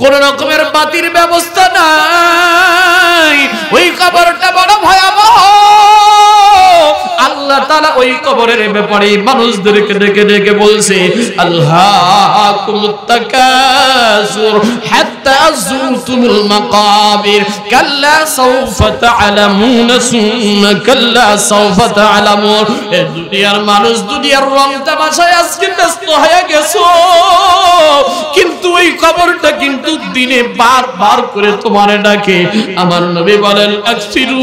কোন রকমের বাতির ব্যবস্থা নাই। ওই কবরটা বড় ভয়াবহ। আল্লাহ তাআলা ওই কবরের ব্যাপারে মানুষদেরকে ডেকে ডেকে বলছে, আল্লাহাকুমুত তাকাসুর হাত্তা যুরতুমুল মাকাবির কাল্লা সাওফা তা'লামুনা সুম্মা কাল্লা সাওফা তা'লামুন। এই দুনিয়ার মানুষ দুনিয়ার রং তামাশায় আজকে ব্যস্ত হয়ে গেছো, কিন্তু ওই কবরটা কিন্তু দিনে বারবার করে তোমারে ডাকে। আমার নবী বলেন, আকসিরু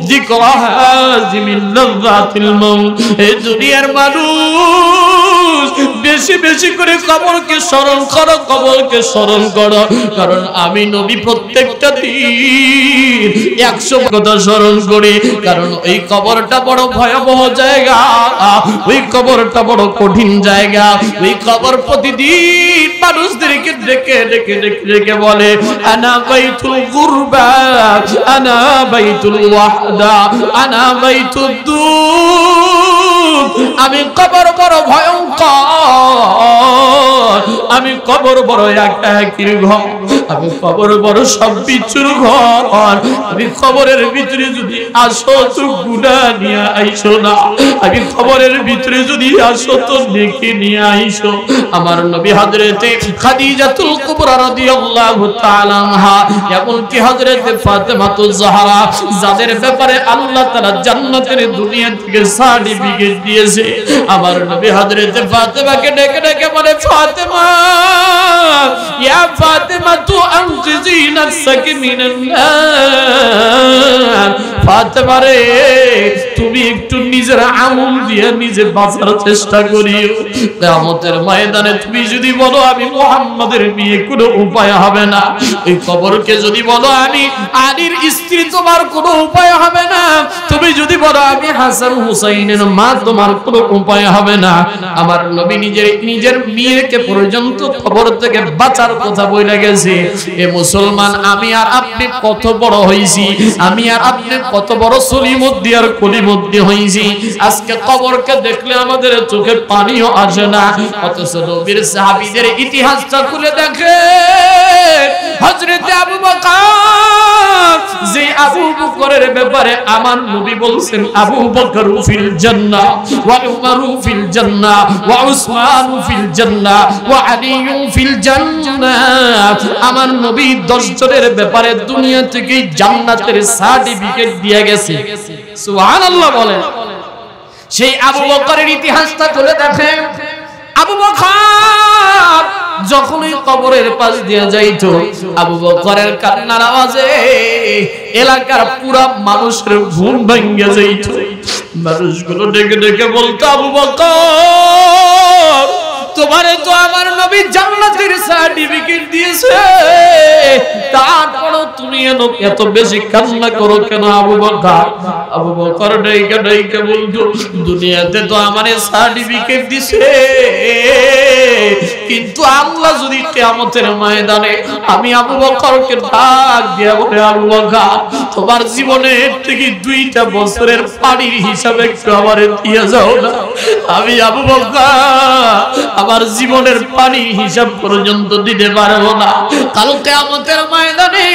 যিকরা হাযিমিল লাযাতিল মাউত। এই দুনিয়ার মানুষ বেশি বেশি করে কবরকে স্মরণ করো, কবরকে স্মরণ করো, কারণ আমি নবী প্রত্যেকটা দিন 100 কথা স্মরণ করি। কারণ ওই কবরটা বড় ভয়াবহ জায়গা, ওই কবরটা বড় কঠিন জায়গা। ওই কবর প্রতিদিন মানুষদেরকে ডেকে ডেকে ডেকে ডেকে বলে, আনা বাইতুল গুরবা, আনা বাইতুল ওয়াহদা, আনা বাইতুদ দুর। আমি কবর বড় ভয়ঙ্কর, আমি কবর বড় একাকির ঘর, আমি কবর বড় সব বিচ্ছুর ঘর। আমি কবরের ভিতরে যদি আসো তো গুনাহ নিয়ে আইসো না, আমি কবরের ভিতরে যদি আসো তো নেকি নিয়ে আইসো। আমার নবী হযরতে খাদিজাতুল কুবরা রাদিয়াল্লাহু তাআলা আনহা, এমনকি হযরতে ফাতেমাতুজ জাহরা, যাদের ব্যাপারে আল্লাহ তাআলা জান্নাতের দুনিয়া থেকে সার্টিফিকেট দিয়েছে, আমার নবী হযরতে ফাতেমাকে ডেকে ডেকে বলে, ফাতেমা, ইয়া ফাতেমা তু আনজিজি নাফসাকি মিনান নার। ফাতেমা রে, তুমি একটু নিজের আমল দিয়ে নিজে বাঁচার চেষ্টা করিও। কিয়ামতের ময়দানে তুমি যদি বলো আমি মুহাম্মাদের বিয়ে কোনো উপায় হবে না, ওই কবরকে যদি বলো আমি আলীর স্ত্রী তোমার কোনো উপায় হবে না, তুমি যদি বলো আমি হাসান হুসাইনের মা তোমার কোনো উপায় হবে না। আমার নবী নিজের মেয়েকে পর্যন্ত কবর থেকে বাঁচার কথা বলে গেছে। এ মুসলমান, আমি আর আপনি কত বড় হইছি, আমি আর আপনি কত বড় সলিমুদ্দি আর কলিমুদ্দি হইছি। আজকে কবরকে দেখলে আমাদের চোখে পানিও আসে না, অথচ নবীর সাহাবীদের ইতিহাসটা খুলে দেখে। হযরত আবু বকর, যে আবু বকরের ব্যাপারে আমার নবী বলছেন, আবু বকর ফিল জান্নাহ ওয়া উমর ফিল জান্নাহ ওয়া উসমান ফিল জান্নাহ ওয়া আলী ফিল জান্নাহ। আমার নবী 10 জনের ব্যাপারে দুনিয়া থেকে জান্নাতের সার্টিফিকেট দিয়ে গেছে। সুবহানাল্লাহ বলেন। সেই আবু বকরের ইতিহাসটা তুলে দেখেন। আবু বকর যখনই কবরের পাশ দিয়ে যাইতো, আবু বকরের কান্নার আওয়াজে এলাকার পুরা মানুষের ঘুম ভেঙে যাইতো। মানুষগুলো ডেকে ডেকে বলতো, আবু বকর, তোমারে তো আমার নবী জান্নাতের সার্টিফিকেট দিয়েছে, তারপরও তুমি এত বেশি কান্না করো কেন আবু বকর? আবু বকর ডেকে ডেকে বলতো, দুনিয়াতে তো আমারে সার্টিফিকেট দিছে, কিন্তু আল্লাহ যদি কিয়ামতের ময়দানে আমি আবু বকরকে ডাক দিয়া বলে, আবু বকর, তোমার জীবনের থেকে 2টা বছরের পানির হিসাবে একটু আমারে দিয়ে যাও না। আমি আবু বকর আমার জীবনের পানির হিসাব পর্যন্ত দিতে পারবো না। কাল কিয়ামতের ময়দানে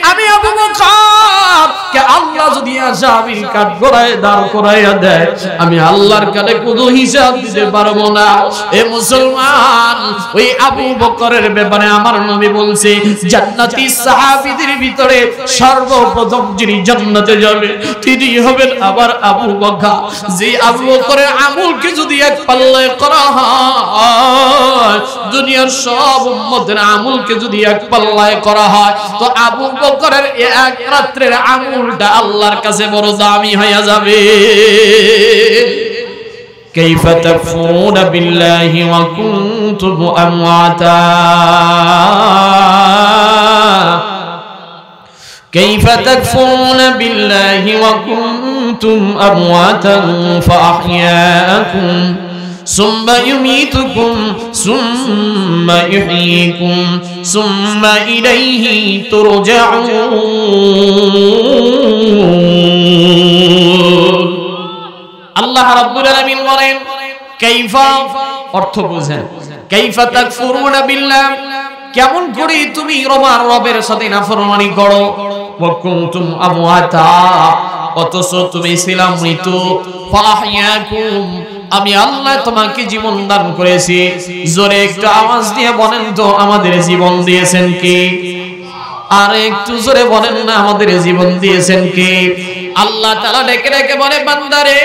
আমি আবু বকর কে আল্লাহ যদি আসামির কাঠগড়ায় দাঁড় করাইয়া দেয়, আমি আল্লাহর কাছে কোনো হিসাব দিতে পারবো না। এ মুসলমান, ওই আবু বকরের ব্যাপারে আমার নবী বলছে, জান্নাতি সাহাবীদের ভিতরে সর্বপ্রথম যিনি জান্নাতে যাবে তিনি হবেন আবার আবু বকর। যে আবু বকরের আমলকে যদি এক পাল্লায় করা হয়, দুনিয়ার সব উম্মতের আমলকে যদি এক পাল্লায় করা হয়, তো আবু বকরের এক রাত্রের আমলটা আল্লাহর কাছে বড় দামি হয়ে যাবে। كيف تكفرون بالله وكنتم أمواتا كيف تكفرون بالله وكنتم أمواتا فأحياكم ثم يميتكم ثم يحييكم ثم إليه ترجعون। আল্লাহ রাব্বুল আলামিন বলেন, কাইফা অর্থ বুঝেন, কাইফা তাকফুরুনা বিল্লাহ, কেমন করে তুমি তোমার রবের সাথে নাফরমানি করো? ওয়া কুনতুম আমওয়াতা, অথচ তুমি ছিলাম মৃত্যু। ফাহিয়াকুম, আমি আল্লাহ তোমাকে জীবন দান করেছি। জোরে একটু আওয়াজ দিয়ে বলেন তো, আমাদের জীবন দিয়েছেন কে? আর একটু জোরে বলেন না, আমাদের জীবন দিয়েছেন কে? আল্লাহ তাআলা ডেকে ডেকে বলে, বান্দারে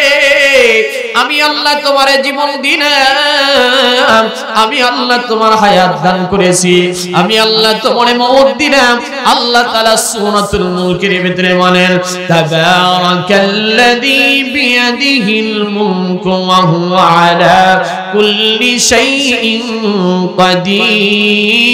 আমি আল্লাহ তোমারে জীবন দিলাম, আমি আল্লাহ তোমার হায়াত দান করেছি, আমি আল্লাহ তোমারে মওত দিলাম। আল্লাহ তাআলা সূরাতুল মুলকের ভিতরে বলেন, তাবারাকাল্লাযী বিয়াদিহিল মুলকু ওয়া হুয়া আলা কুল্লি শাইইন কাদির।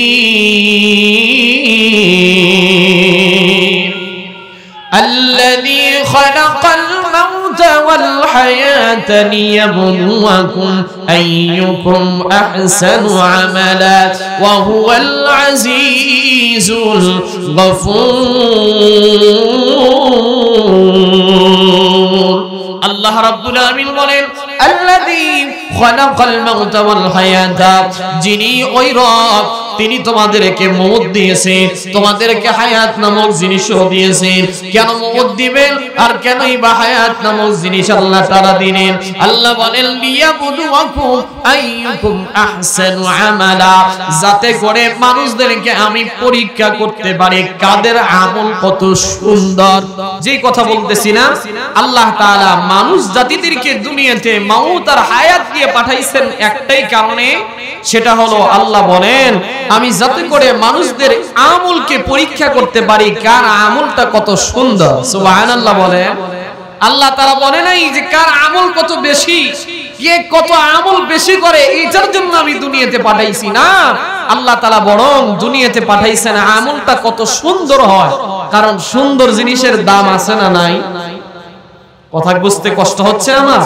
الذي خلق الموت والحياة ليبلوكم أيكم أحسن عملا وهو العزيز الغفور। الله رب العالمين বলেন, الذي خلق الموت والحياة, যিনি ওই রব তিনি তোমাদেরকে মওত দিয়েছেন, তোমাদেরকে হায়াত নামক জিনিসও দিয়েছেন। কেন মওত দিবেন আর কেনই বা হায়াত নামক জিনিস আল্লাহ তাআলা দিলেন? আল্লাহ বলেন, লিয়াবলুয়াকুম আইয়ুকুম আহসানু আমালা, যাতে করে মানুষদেরকে আমি পরীক্ষা করতে পারি কাদের আমল কত সুন্দর। যে কথা বলতেছি না, আল্লাহ তাআলা মানুষ জাতিদেরকে দুনিয়াতে মওত আর হায়াত দিয়ে পাঠাইছেন একটাই কারণে, সেটা হলো আল্লাহ বলেন আমি যাতে করে মানুষদের আমলকে পরীক্ষা করতে পারি কার আমলটা কত সুন্দর। সুবহানাল্লাহ বলেন। আল্লাহ তাআলা বলে নাই যে কার আমল কত বেশি, কে কত আমল বেশি করে এটার জন্য আমি দুনিয়াতে পাঠাইছি না। আল্লাহ তাআলা বরং দুনিয়াতে পাঠাইছেন আমলটা কত সুন্দর হয়, কারণ সুন্দর জিনিসের দাম আছে না নাই? কথা বুঝতে কষ্ট হচ্ছে আমার?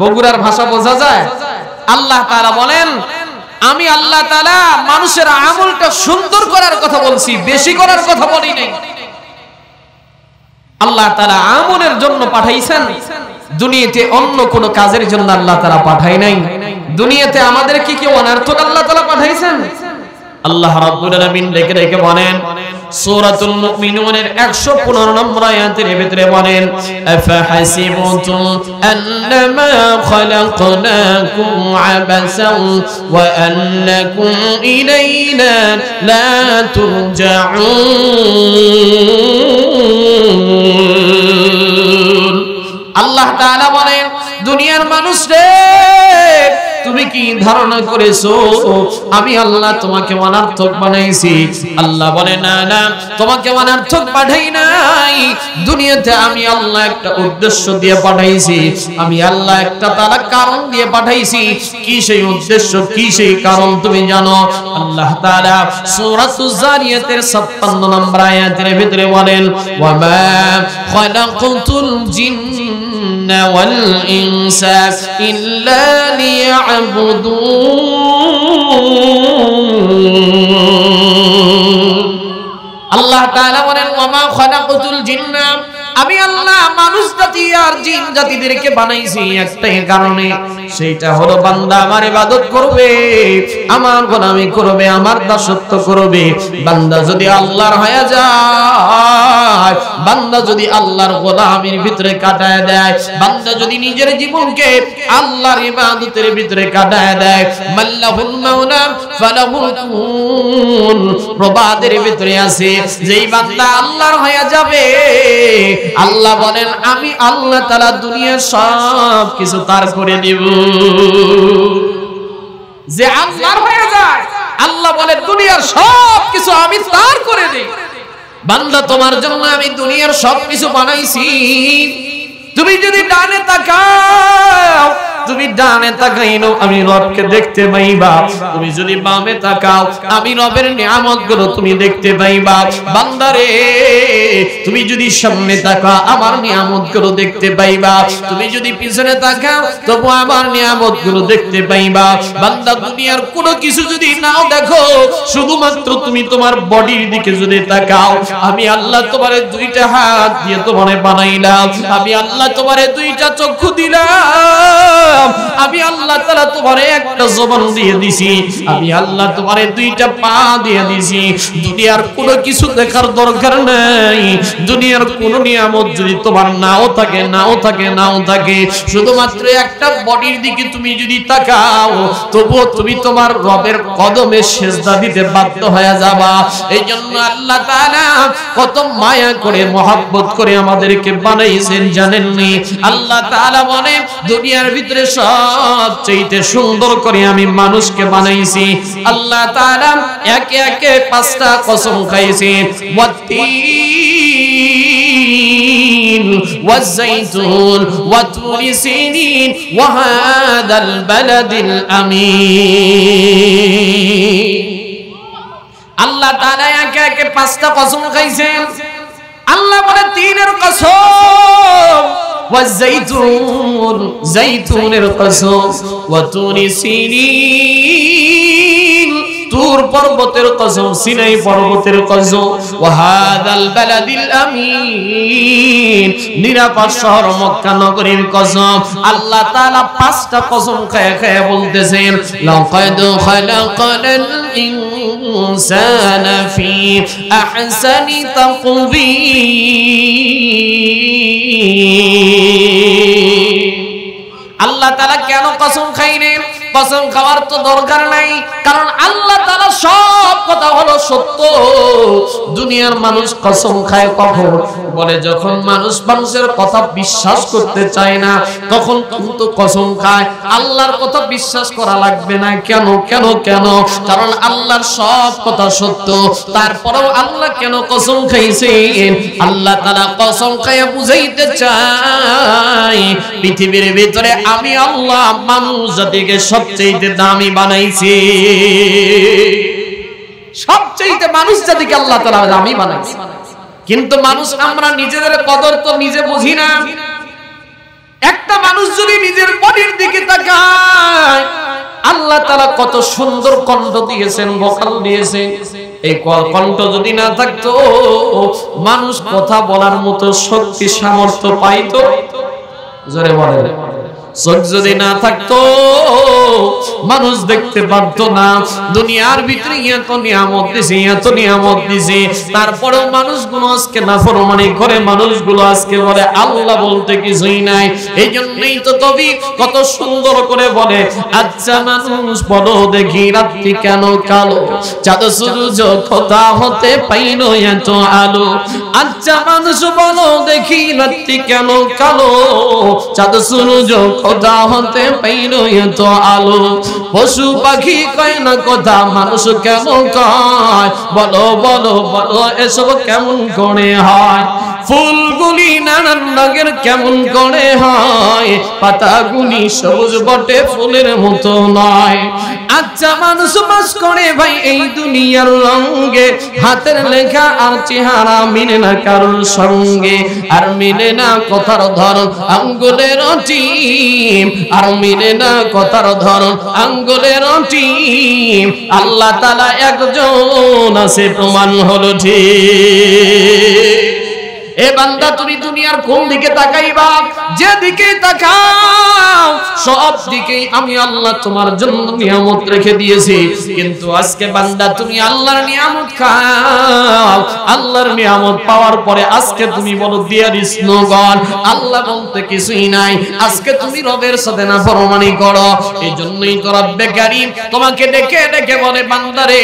বগুড়ার ভাষা বোঝা যায়? আল্লাহ তাআলা বলেন আমি আল্লাহ তাআলা মানুষের আমলটা সুন্দর করার কথা বলছি, বেশি করার কথা বলি নাই। আল্লাহ তাআলা আমলের জন্য পাঠাইছেন, দুনিয়াতে অন্য কোন কাজের জন্য আল্লাহ তাআলা পাঠাই নাই। দুনিয়াতে আমাদেরকে কি অনার্থক আল্লাহ তাআলা পাঠাইছেন? আল্লাহ রাব্বুল আলামিন ডেকে ডেকে বলেন সূরাতুল মুমিনুনের 115 নম্বর আয়াতের ভিতরে বলেন, আফাহাসিবতুম আন্নামা খালাকনাকুম আবাসান ওয়া আন্নাকুম ইলাইনা লা তুরজাউন। আল্লাহ তাআলা বলেন, দুনিয়ার মানুষ রে, তুমি কি ধারণা করেছো আমি আল্লাহ তোমাকে অনার্থক বানাইছি? আল্লাহ বলে, না না, তোমাকে অনার্থক পাঠাই নাই। দুনিয়াতে আমি আল্লাহ একটা উদ্দেশ্য দিয়ে পাঠাইছি, আমি আল্লাহ একটা তাআলা কারণ দিয়ে পাঠাইছি। কি সেই উদ্দেশ্য, কি সেই কারণ তুমি জানো? আল্লাহ তাআলা সূরাতুজ জারিয়াতের 56 নম্বর আয়াতের ভিতরে বলেন, ওয়া মা খালাকতুল জিন্না ওয়াল ইনসা ইল্লা লিয়াবুদুন। আল্লাহ তাআলা বলেন, ওয়া মা খালাকতুল জিন্না, আমি আল্লাহ মানুষ জাতি আর জিন জাতিদেরকে বানাইছি একটাই কারণে, সেটা হলো বান্দা আমার ইবাদত করবে, আমার গোলামি করবে, আমার দাসত্ব করবে। বান্দা যদি আল্লাহর হয়ে যায়, বান্দা যদি আল্লাহর গোলামির ভিতরে কাটায় দেয়, বান্দা যদি নিজের জীবনকে আল্লাহর ইবাদতের ভিতরে কাটায় দেয়, মাল্লাহুল মাওলা ফালাহুল কুন, প্রবাদের ভিতরে আছে যেই বান্দা আল্লাহর হয়ে যাবে, আল্লাহ বলেন আমি আল্লাহ তাআলা দুনিয়ার সব কিছু তার করে দেব। যে আল্লাহর হয়ে যায়, আল্লাহ বলেন দুনিয়ার সব কিছু আমি তার করে দেই। বান্দা তোমার জন্য আমি দুনিয়ার সব কিছু বানাইছি। তুমি যদি ডানে তাকাও, তুমি ডানে তাকাইনো আমি রবকে দেখতে পাইবা, তুমি যদি বামে তাকাও আমি রবের নিয়ামতগুলো তুমি দেখতে পাইবা। বান্দারে তুমি যদি সামনে তাকাও আমার নিয়ামতগুলো দেখতে পাইবা, তুমি যদি পিছনে তাকাও তবু আমার নিয়ামতগুলো দেখতে পাইবা। বান্দা দুনিয়ার কোনো কিছু যদি নাও দেখো, শুধুমাত্র তুমি তোমার বডির দিকে যদি তাকাও, আমি আল্লাহ তোমারে দুইটা হাত দিয়ে তোমারে বানাইলাম, আমি আল্লাহ তোমারে দুইটা চক্ষু দিলাম, আমি আল্লাহ তাআলা তোমারে একটা জবান দিয়ে দিছি, আমি আল্লাহ তোমারে দুইটা পা দিয়ে দিছি। দুনিয়ার কোনো কিছু দেখার দরকার নাই। দুনিয়ার কোনো নিয়ামত যদি তোমার নাও থাকে, শুধুমাত্র একটা বডির দিকে তুমি যদি তাকাও, তবুও তুমি তোমার রবের কদমে সিজদা দিতে বাধ্য হয়ে যাবা। এই জন্য আল্লাহ তাআলা কত মায়া করে মহব্বত করে আমাদেরকে বানাইছেন জানেননি? আল্লাহ তাআলা বলে দুনিয়ার ভিতরে সবচেয়ে সুন্দর করে আমি মানুষকে বানাইছি। আল্লাহ তাআলা একে একে 5টা কসম খাইছে, ওয়াত্তিন ওয়াজ্জাইতুন ওয়াতুরি সিনিন ওয়া হাদাল বালাদিল আমিন। আল্লাহ তাআলা একে একে 5টা কসম খাইছেন। আল্লাহ বলে 3-এর কসম, ওয়াজ্জাইতুন জাইতুনের কসম, ওয়াতুরি সিনিন তুর পর্বতের কসম, সিনাই পর্বতের কসম, ওয়া হাদাল বালাদিল আমিন নিরাপদ শহর মক্কা নগরীর কসম। আল্লাহ তাআলা 5টা কসম খায় খায় বলতেছেন, লাকাদ খালাকাল ইনসানা ফি আহসানি তাকবীর। আল্লাহ তাআলা কেন কসম খাইলেন? কসম খাওয়ার তো দরকার নাই, কারণ আল্লাহ তাআলা সব কথা হলো সত্য। দুনিয়ার মানুষ কসম খায় কখন? বলে যখন মানুষের কথা বিশ্বাস করতে চায় না, তখন কিন্তু কসম খায়। আল্লাহর কথা বিশ্বাস করা লাগবে না। কেন? কারণ আল্লাহর সব কথা সত্য। তারপরেও আল্লাহ কেন কসম খাইছেন? আল্লাহ তাআলা কসম খায় বুঝাইতে চায় পৃথিবীর ভিতরে আমি আল্লাহ মানুষ জাতিকে সবচেয়ে দামি বানাইছি। সবচেয়ে মানুষ জাতিকে আল্লাহ তাআলা দামি বানাইছে। কিন্তু মানুষ আমরা নিজেদের কদর তো নিজে বুঝি না। একটা মানুষ যদি নিজের বডির দিকে তাকায়, আল্লাহ তাআলা কত সুন্দর কণ্ঠ দিয়েছেন, ভোকাল দিয়েছেন। এই কণ্ঠ যদি না থাকতো, মানুষ কথা বলার মতো শক্তি সামর্থ্য পাইতো? জোরে বলেন। চোখ যদি না থাকতো, মানুষ দেখতে পারতো না। দুনিয়ার ভিতরে এত নিয়ামত দিছে, তারপরেও মানুষগুলো আজকে নাফরমানি করে। মানুষগুলো আজকে বলে আল্লাহ বলতে কিছুই নাই। এই জন্যই তো কবি কত সুন্দর করে বলে, আচ্ছা মানুষ বলো দেখি রাত্রি কেন কালো, চাঁদ সূর্য খোদা হতে পাইল এত আলো। আচ্ছা মানুষ বলো দেখি রাত্রি কেন কালো, চাঁদ সূর্য খোদা হতে পাইল এত আলো। পশু পাখি কয় না কথা, মানুষ কেন কয়? বলো বলো বলো এসব কেমন করে হয়? ফুলগুলি নানান রঙের কেমন করে হয়? পাতাগুলি সবুজ বটে ফুলের মতো নয়। আচ্ছা মানুষ বাস করে ভাই এই দুনিয়ার রঙে, হাতের লেখা আর চেহারা মিলে না কারোর সঙ্গে। আর মিলে না কথার ধরন আঙ্গুলের টিম, আর মিলে না কথার ধরন আঙ্গুলের টিম। আল্লাহ তাআলা একজন আছে, প্রমাণ হলো ঠিক। এ বান্দা তুমি দুনিয়ার কোন দিকে তাকাইবা? যেদিকে তাকাও সব দিকেই আমি আল্লাহ তোমার জন্য নিয়ামত রেখে দিয়েছি। কিন্তু আজকে বান্দা তুমি আল্লাহর নিয়ামত খাও, আল্লাহর নিয়ামত পাওয়ার পরে আজকে তুমি বলো দেয়ার ইজ নো গড, আল্লাহ বলতে কিছুই নাই। আজকে তুমি রবের সাথে নাফরমানি করো। এই জন্যই তো রব্বে কারীম তোমাকে ডেকে ডেকে বলে, বান্দারে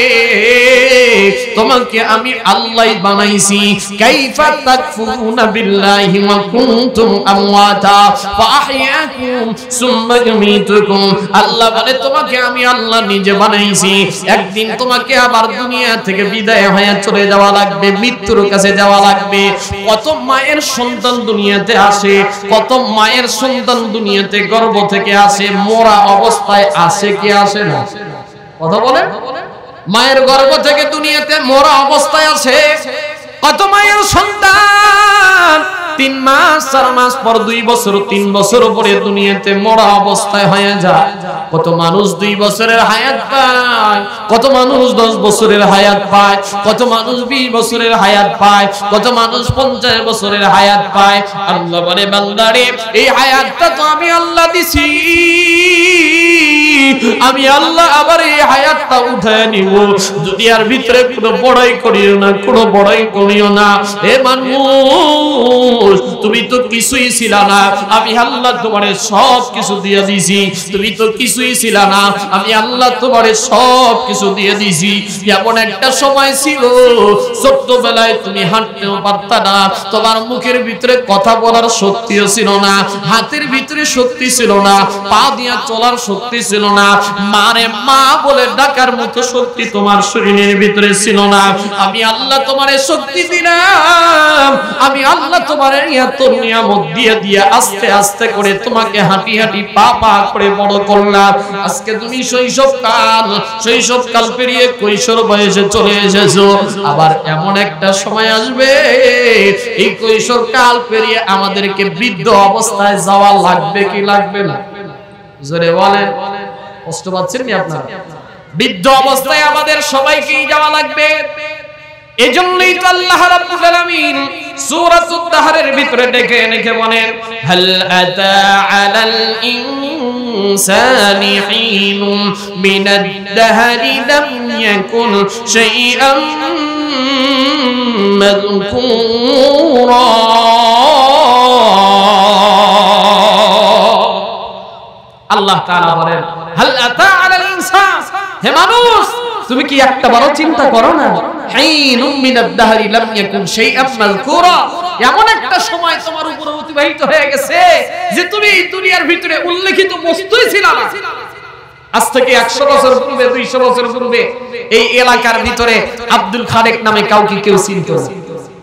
তোমাকে আমি আল্লাহই বানাইছি। কাইফা তাকফুরুনা বিল্লাহি ওয়া কুনতুম আমওয়াতা ফাআহইয়াকুম সুম্মা ইউমীতুকুম। আল্লাহ বলে তোমাকে আমি আল্লাহ নিজে বানাইছি। একদিন তোমাকে আবার দুনিয়া থেকে বিদায় হয়ে চলে যাওয়া লাগবে, মৃত্যুর কাছে যাওয়া লাগবে। কত মায়ের সন্তান দুনিয়াতে আসে, কত মায়ের সন্তান দুনিয়াতে গর্ভ থেকে আসে, মরা অবস্থায় আসে কি আসে না? কথা বলেন। মায়ের গর্ভ থেকে দুনিয়াতে মরা অবস্থায় আসে। কত মায়ের সন্তান 3 মাস 4 মাস পর 2 বছর 3 বছর পরে দুনিয়াতে মরা অবস্থায় হয়ে যায়। কত মানুষ 2 বছরের হায়াত পায়, কত মানুষ 10 বছরের হায়াত পায়, কত মানুষ 20 বছরের হায়াত পায়, কত মানুষ 50 বছরের হায়াত পায়। আল্লাহ বলে বান্দারে এই হায়াতটা তো আমি আল্লাহ দিছি, আমি আল্লাহ আবার এই হায়াতটা উঠায় নিব। দুনিয়ার ভিতরে কোনো বড়াই করিও না, কোনো বড়াই করিও না। এ মানুষ তুমি তো কিছুই ছিল না, আমি আল্লাহ তোমারে সব কিছু দিয়ে দিছি। তুমি তো কিছুই ছিল না, আমি আল্লাহ তোমারে সব কিছু দিয়ে দিছি। এমন একটা সময় ছিল ছোট্টবেলায় তুমি হাঁটতেও পারতা না, তোমার মুখের ভিতরে কথা বলার শক্তিও ছিল না, হাতের ভিতরে শক্তি ছিল না, পা দিয়া চলার শক্তি ছিল না, মারে মা বলে ডাকার মতো শক্তি তোমার শরীরের ভিতরে ছিল না। আমি আল্লাহ তোমারে শক্তি দিলাম, আমি আল্লাহ তোমারে এত নিয়ামত দিয়ে দিয়ে আস্তে আস্তে করে তোমাকে হাঁটি হাঁটি পা পা করে বড় করলাম। আজকে তুমি শৈশবকাল পেরিয়ে কৈশোর বয়সে চলে এসেছো। আবার এমন একটা সময় আসবে এই কৈশোর কাল পেরিয়ে আমাদেরকে বৃদ্ধ অবস্থায় যাওয়া লাগবে কি লাগবে না? জোরে বলেন, কষ্ট পাচ্ছেন কি আপনারা? বৃদ্ধ অবস্থায় আমাদের সবাইকেই যাওয়া লাগবে। এজন্যই তো আল্লাহ রাব্বুল আলামিন সূরাতুদ দাহরের ভিতরে ডেকে বলেন হাল আতা আলাল ইনসানি হিনুম মিনাদ দাহরি লাম ইয়াকুন শাইআন মাযকুরা। আল্লাহ তাআলা বলেন হাল আতা আলাল ইনসান, হে মানুষ তুমি কি একটা বড় চিন্তা করো না? হাইনুম মিনাদ দাহরি লাম ইয়াকুন শাইআন মাযকুরা, এমন একটা সময় তোমার উপর অতিবাহিত হয়ে গেছে যে তুমি এই দুনিয়ার ভিতরে উল্লেখিত বস্তুই ছিল না। আজ থেকে 100 বছর পূর্বে 200 বছর পূর্বে এই এলাকার ভিতরে আব্দুল খালেক নামে কাউকে কেউ চিনতো না।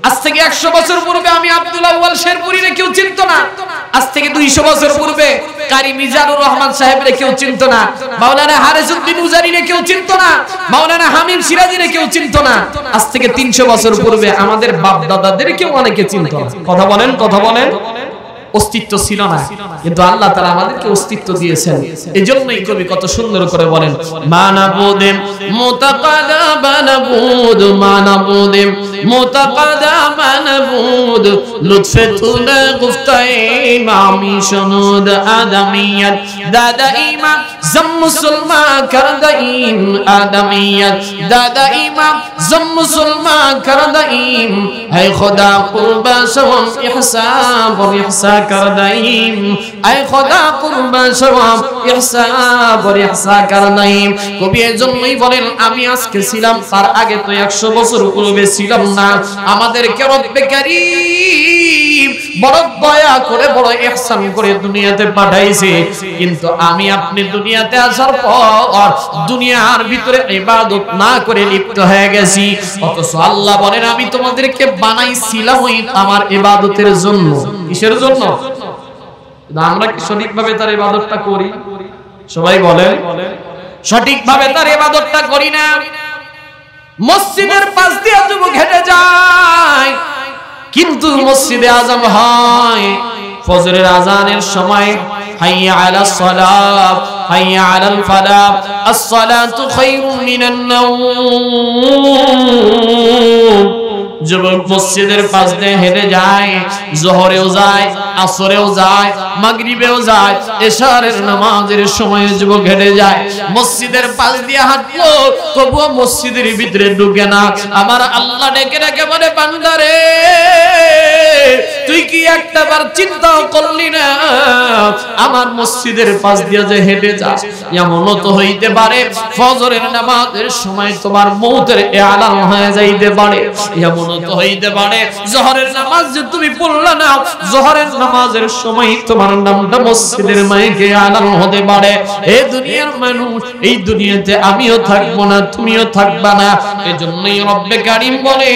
আজ থেকে 100 বছর পূর্বে আমি আব্দুল আউয়াল শেরপুরীরে কেউ চিনতো না। আজ থেকে 200 বছর পূর্বে কারি মিজানুর রহমান সাহেবরে কেউ চিনতো না, মাওলানা হারিসউদ্দিন উজারিরে কেউ চিনতো না, মাওলানা হামিদ সিরাজিরে কেউ চিনতো না। আজ থেকে 300 বছর পূর্বে আমাদের বাপ দাদাদের কেউ অনেকে চিনতো না। কথা বলেন, কথা বলেন। অস্তিত্ব ছিল না, কিন্তু আল্লাহ তাআলা আমাদেরকে অস্তিত্ব দিয়েছেন। এজন্যই কবি কত সুন্দর করে বলেন মানাবুদে মুতাকাদা বানাবুদ, মানাবুদে মুতাকাদা বানাবুদ, লুৎফে তুলে গুফতায়ে ইমামি শুনুদ আদমিয়ত দাদা ইমাম জম মুসলমান করদাইম আদমিয়ত দাদা ইমাম জম মুসলমান করদাইম হে খোদা কুরবা সওয়াম ইহসাব ওয়া ইহসান করদাইম, আয় খোদা কুরবা সওয়াব ইহসাব ওয়া ইহসান করদাইম। কবি এজন্যই বলেন আমি আজকে ছিলাম, তার আগে তো 100 বছর পূর্বে ছিলাম না। আমাদেরকে রব্বে কারীম বড় দয়া করে বড় ইহসান করে দুনিয়াতে পাঠাইছে, কিন্তু আমি আপনি দুনিয়াতে আসার পর দুনিয়ার ভিতরে ইবাদত না করে লিপ্ত হয়ে গেছি। অথচ আল্লাহ বলেন আমি তোমাদেরকে বানাইছিলাম ওই আমার ইবাদতের জন্য। কিসের জন্য? আমরা কি সঠিকভাবে তার ইবাদতটা করি? সবাই বলেন সঠিকভাবে তার ইবাদতটা করি না। মসজিদের পাশ দিয়ে যুবক হেঁটে যায়, কিন্তু মসজিদে আযান হয় ফজরের আযানের সময়, হাইয়া আলাস সালাত হাইয়া আলাল ফালাহ, আস-সালাতু খায়রুম মিনান নাওম। যুবক মসজিদের পাশ দিয়ে হেঁটে যায়, যোহরেও যায়, আসরেও যায়, মাগরিবেও যায়, এশারের নামাজের সময় যুবক হেঁটে যায়। মসজিদের পাশ দিয়ে হাঁটলো, তবুও মসজিদের ভিতরে ঢুকে না। আমার আল্লাহ ডেকে ডেকে বলে বান্দারে তুই কি একটাবার চিন্তা করলি না আমার মসজিদের পাশ দিয়ে যে হেঁটে যাস, এমনও তো হইতে পারে ফজরের নামাজের সময় তোমার মৌতের এলান হয়ে যাইতে পারে, এমনও তো হইতে পারে যোহরের নামাজ যে তুমি পড়লা না, যোহরের নামাজের সময় তোমার নামটা মসজিদের মাইকে এলান হতে পারে। এই দুনিয়ার মানুষ, এই দুনিয়াতে আমিও থাকবো না, তুমিও থাকবা না। এজন্যই রব্বে কারীম বলে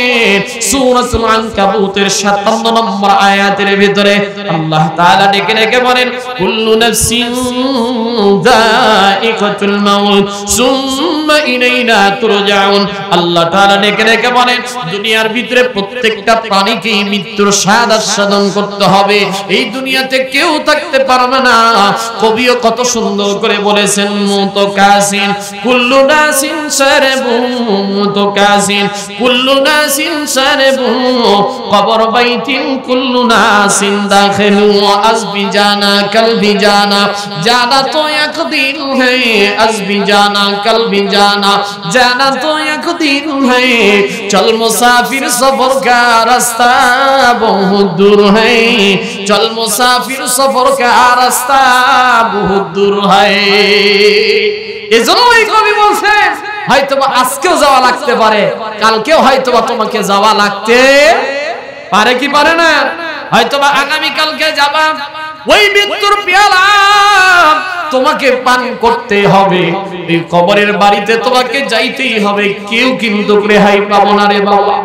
সূরাতুল আনকাবুতের 57 নম্বর আয়াতের ভিতরে আল্লাহ তাআলা ডেকে ডেকে বলেন কুল্লু নাফসিন যায়িকাতুল মাউত সুম্মা ইলাইনা তুরজাউন। আল্লাহ তাআলা ডেকে ডেকে বলেন দুনিয়ার ভিতরে প্রত্যেকটা প্রাণীকেই মৃত্যুর স্বাদ আস্বাদন করতে হবে, এই দুনিয়াতে কেউ থাকতে পারবে না। কবিও কত সুন্দর করে বলেছেন মুতাকাসিন কুল্লু নাসিন সারবু, মুতাকাসিন কুল্লু নাসিন সারবু কবর বাইতিন কুল্লু নাসিন দাখিলু আজবি জানা কলবি জানা, জানা তো এক দিন है আজবি জানা কলবি জানা, জানা তো এক দিন है। চল মুসাফির সফর কা রাস্তা বহুত দূর है, চল মুসাফির সফর কা রাস্তা বহুত দূর है। এজন্যই কবি বলছেন হয়তোবা আজকেও যাওয়া লাগতে পারে, কালকেও হয়তোবা তোমাকে যাওয়া লাগতে পারে কি পারে না। হয়তোবা আগামী কালকে যাবা, ওই মৃত্যুর পেয়ালা তোমাকে পান করতে হবে, এই কবরের বাড়িতে তোমাকে যাইতেই হবে, কেউ কিন্তু রেহাই পাবো না রে বাবা।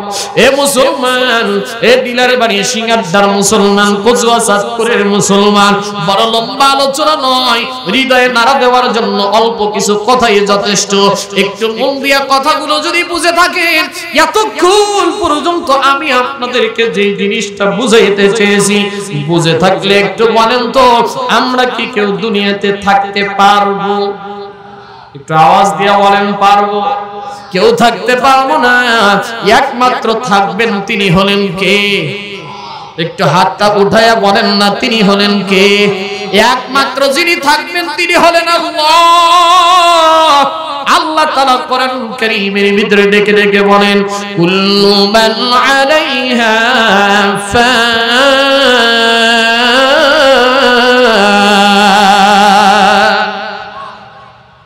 এ মুসলমান, এ ডিলার বাড়ি সিঙ্গারদার মুসলমান, কচুয়া চাঁদপুরের মুসলমান, বড় লম্বা আলোচনা নয়, হৃদয়ে নাড়া দেওয়ার জন্য অল্প কিছু কথাই যথেষ্ট। একটু মন দিয়া কথাগুলো যদি বুঝে থাকেন, এতক্ষণ পর্যন্ত আমি আপনাদেরকে যে জিনিসটা বুঝাইতে চেয়েছি বুঝে থাকলে একটু বলেন তো, আমরা কি কেউ দুনিয়াতে থাকতে পারবো? একটু আওয়াজ দিয়ে বলেন পারবো? কেউ থাকতে পারবো না, একমাত্র থাকবেন তিনি হলেন কে? একটু হাতটা উঠায়া বলেন না তিনি হলেন কে? একমাত্র যিনি থাকবেন তিনি হলেন আল্লাহ। আল্লাহ তাআলা কোরআন কারীমের ভিতরে ডেকে ডেকে বলেন কুল্লু মান আলাইহা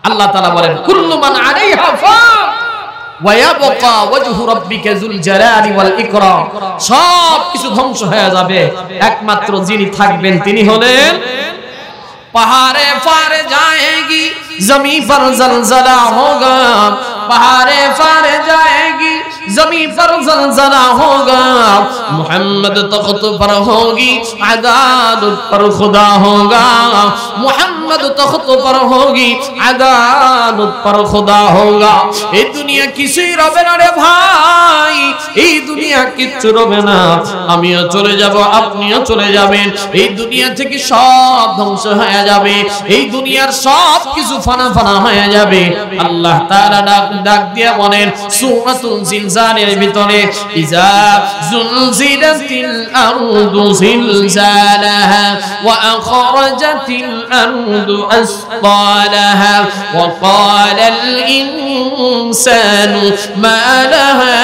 আল্লাহ তাআলা বলেন কুল্লু মান আলাইহা ফান ওয়া ইয়াবকা ওয়াজহু রাব্বিকা যুল জালালি ওয়াল ইকরাম। সব কিছু ধ্বংস হয়ে যাবে, একমাত্র যিনি থাকবেন তিনি হলেন पहाड़े फारे जाएगी जमी पर जलजला होगा, पहाड़े फारे जाएगी जमी पर जलजला होगा, मोहम्मद तख्त पर होगी अदालत पर खुदा होगा, मोहम्मद तख्त पर होगी अदालत पर खुदा होगा। এই দুনিয়া কিছুই রবে না রে ভাই, এই দুনিয়া কিচ্ছু রবে না। আমিও চলে যাব, আপনিও চলে যাবেন, এই দুনিয়া থেকে সব ধ্বংস হয়ে যাবে, এই দুনিয়ার সব কিছু ফানা ফানা হয়ে যাবে। আল্লাহ তাআলা ডাক দিয়ে বলেন সূরাতুল জিলজালের ভিতরে ইজা যুলজিলাতিল আরদু জিলজালাহা ওয়া আখরাজাতিল আরদু আসqalaha ওয়া ক্বালাল ইনসানু মা লাহা।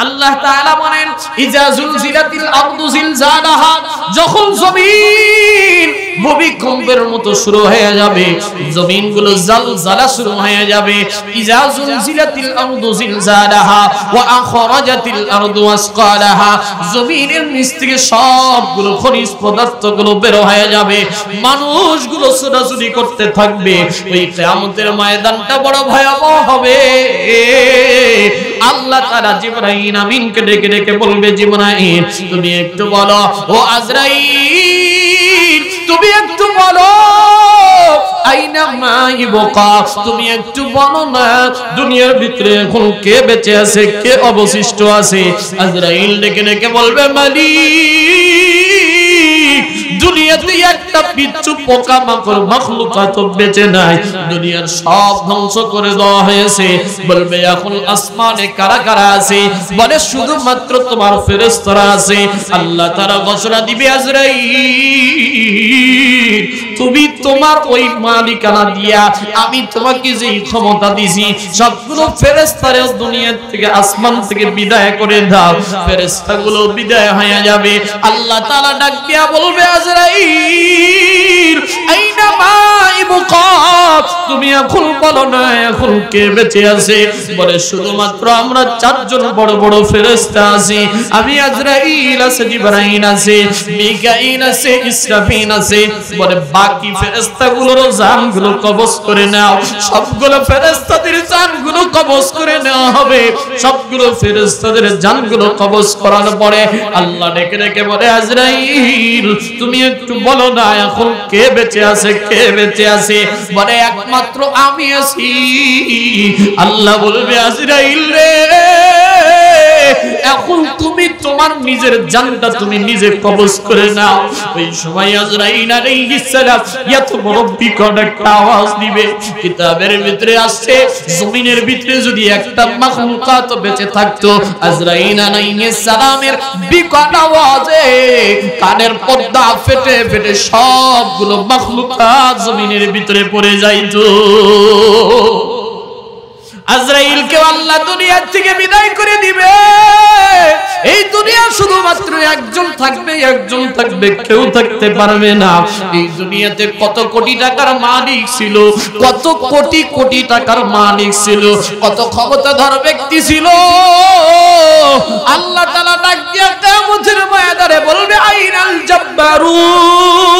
আল্লাহ তাআলা বলেন ইজা যুলজিলাতিল আরদু জিলজালাহা, যখন জমিন ভূমিকম্পের মতো শুরু হয়ে যাবে, জমিনগুলো জালজালা শুরু হয়ে যাবে। ইজা যুলজিলাতিল আরদু জিলজালাহা ওয়া আখরাজাতিল আরদু আসqalaha, জমিনের নিচ থেকে সবগুলো খনিজ পদার্থগুলো বের হয়ে যাবে, মানুষগুলো ছোটাছুটি করতে থাকবে। ওই কিয়ামতের ময়দানটা বড় ভয়াবহ হবে। আল্লাহ তাআলা জিবরাইল আমিনকে ডেকে ডেকে বলবে জিবরাইল তুমি একটু বলো, ও আজরাইল তুমি একটু বলো আইনা মাইবকা, তুমি একটু বলো না দুনিয়ার ভিতরে এখন কে বেঁচে আছে, কে অবশিষ্ট আছে। আজরাইল ডেকে ডেকে বলবে মালিক দুনিয়াতে একটা পিচ্চু পোকামাকড় মাখলুকাত বেঁচে নাই, দুনিয়ার সব ধ্বংস করে দেওয়া হয়েছে। বলবে এখন আসমানে কারা কারা আছে? বলে শুধুমাত্র তোমার ফেরেশতারা আছে। আল্লাহ তাআলা ঘোষণা দিবে আজরাইল তুমি তোমার ওই মালিকানা দিয়া আমি তোমাকে যে ক্ষমতা দিয়েছি সবগুলো ফেরেশতারে দুনিয়া থেকে আসমান থেকে বিদায় করে দাও। ফেরেশতাগুলো বিদায় হয়ে যাবে। আল্লাহ তাআলা ডাক দিয়া বলবে আজরাইল আইনা মাইবুকা, তুমি এখন বলো না এখন কে বেঁচে আছে? বলে শুধুমাত্র আমরা চারজন বড় বড় ফেরেশতা আছি, আমি আজরাইল আছে, জিবরাইল আছে, মিকাইল আছে, ইসরাফিল আছে। বলে বাকি ফেরেশতাগুলোর জানগুলো কবজ করে নাও। সবগুলো ফেরেশতাদের জানগুলো কবজ করে নেওয়া হবে। সবগুলো ফেরেশতাদের জানগুলো কবজ করার পরে আল্লাহ ডেকে ডেকে বলে আজরাইল তুমি একটু বলো না এখন কে বেঁচে আছে, কে বেঁচে আছে? বলে একমাত্র আমি আছি। আল্লাহ বলবে আজরাইল রে, এখন তুমি তোমার নিজের জানটা তুমি নিজে কবজ করে নাও। ওই সময় আজরাইল আলাইহিস সালাম এত বড় বিকট একটা আওয়াজ দিবে। কিতাবের ভিতরে আসছে জমিনের ভিতরে যদি একটা মাখলুকাত বেঁচে থাকতো, আজরাইল আলাইহিস সালামের বিকট আওয়াজে কানের পর্দা ফেটে ফেটে সবগুলো মাখলুকাত জমিনের ভিতরে পড়ে যাইতো। আজরাইলকে আল্লাহ দুনিয়া থেকে বিদায় করে দিবে। এই দুনিয়া শুধুমাত্র একজন থাকবে, একজন থাকবে, কেউ থাকতে পারবে না। এই দুনিয়াতে কত কোটি টাকার মালিক ছিল, কত কোটি কোটি টাকার মালিক ছিল, কত ক্ষমতাধর ব্যক্তি ছিল। আল্লাহ তাআলা ডাক দিয়ে কিয়ামতের ময়দানে বলবে আইনাল জাব্বারুন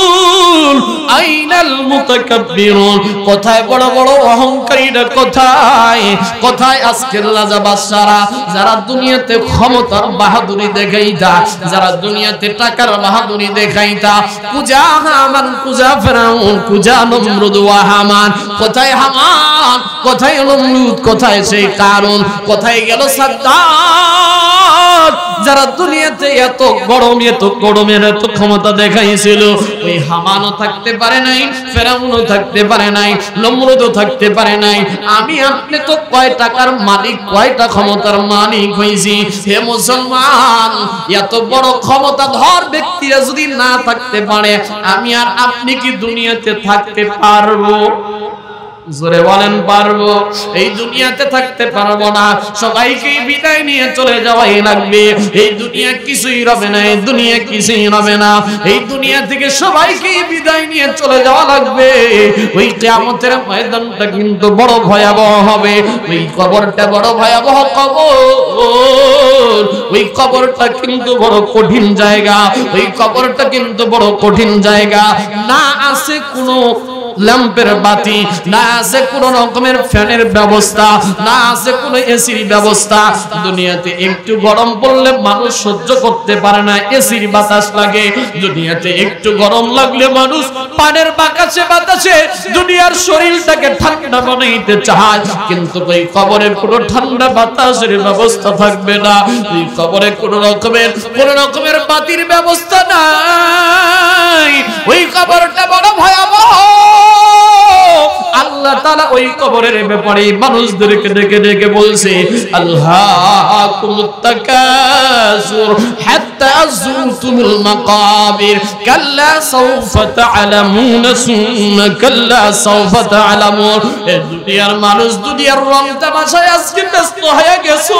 আইনাল মুতাকাব্বিরুন, কোথায় বড় বড় অহংকারীরা, কোথায় কোথায় আজকের রাজা বাদশারা, যারা দুনিয়াতে ক্ষমতার বাহাদুরি দেখাইতা, যারা দুনিয়াতে টাকার বাহাদুরি দেখাইতা। কুজা হামান, কুজা ফিরাউন, কুজা নমরুদ ওয়া হামান। কোথায় হামান, কোথায় নমরুদ, কোথায় সেই কারুন, কোথায় গেল সাদ্দাত, যারা দুনিয়াতে এত গরমের এত ক্ষমতা দেখাইছিল। ওই হামানও থাকতে পারে নাই, ফিরাউনও থাকতে পারে নাই, নমরুদও থাকতে পারে নাই। আমি আপনি তো কয় টাকার মালিক, কয়টা ক্ষমতার মালিক হইছি। হে মুসলমান, এত বড় ক্ষমতাধর ব্যক্তিরা যদি না থাকতে পারে, আমি আর আপনি কি দুনিয়াতে থাকতে পারবো? জোরে বলেন পারবো? এই দুনিয়াতে থাকতে পারবো না। সবাইকে বিদায় নিয়ে চলে যাওয়াই লাগবে। এই দুনিয়া কিছুই রবে না, এই দুনিয়া কিছুই রবে না। এই দুনিয়া থেকে সবাইকে বিদায় নিয়ে চলে যাওয়া লাগবে। ওই কিয়ামতের ময়দানটা কিন্তু বড় ভয়াবহ হবে। ওই কবরটা বড় ভয়াবহ কবর। ওই কবরটা কিন্তু বড় কঠিন জায়গা। ওই কবরটা কিন্তু বড় কঠিন জায়গা। না আছে কোনো ল্যাম্পের বাতি, না আছে কোন রকমের ফ্যানের ব্যবস্থা, না আছে কোন এসির ব্যবস্থা। দুনিয়াতে একটু গরম পড়লে মানুষ সহ্য করতে পারে না, এসির বাতাস লাগে। দুনিয়াতে একটু গরম লাগলে মানুষ পানের বাতাসে বাতাসে দুনিয়ার শরীরটাকে ঠান্ডা বানাইতে চায়। কিন্তু ওই কবরে কোনো ঠান্ডা বাতাসের ব্যবস্থা থাকবে না। ওই কবরে কোনো রকমের বাতির ব্যবস্থা নাই। ওই কবরটা বড় ভয়াবহ। আল্লাহ তাআলা ওই কবরের ব্যাপারে মানুষদেরকে ডেকে ডেকে বলছে, আল্লাহাকুমুত তাকাসুর হাত্তা যুরতুমুল মাকাবির কাল্লা সাওফা তা'লামুন সুম্মা কাল্লা সাওফা তা'লামুন। এই দুনিয়ার মানুষ দুনিয়ার রং তামাশায় আজকে ব্যস্ত হয়ে গেছো,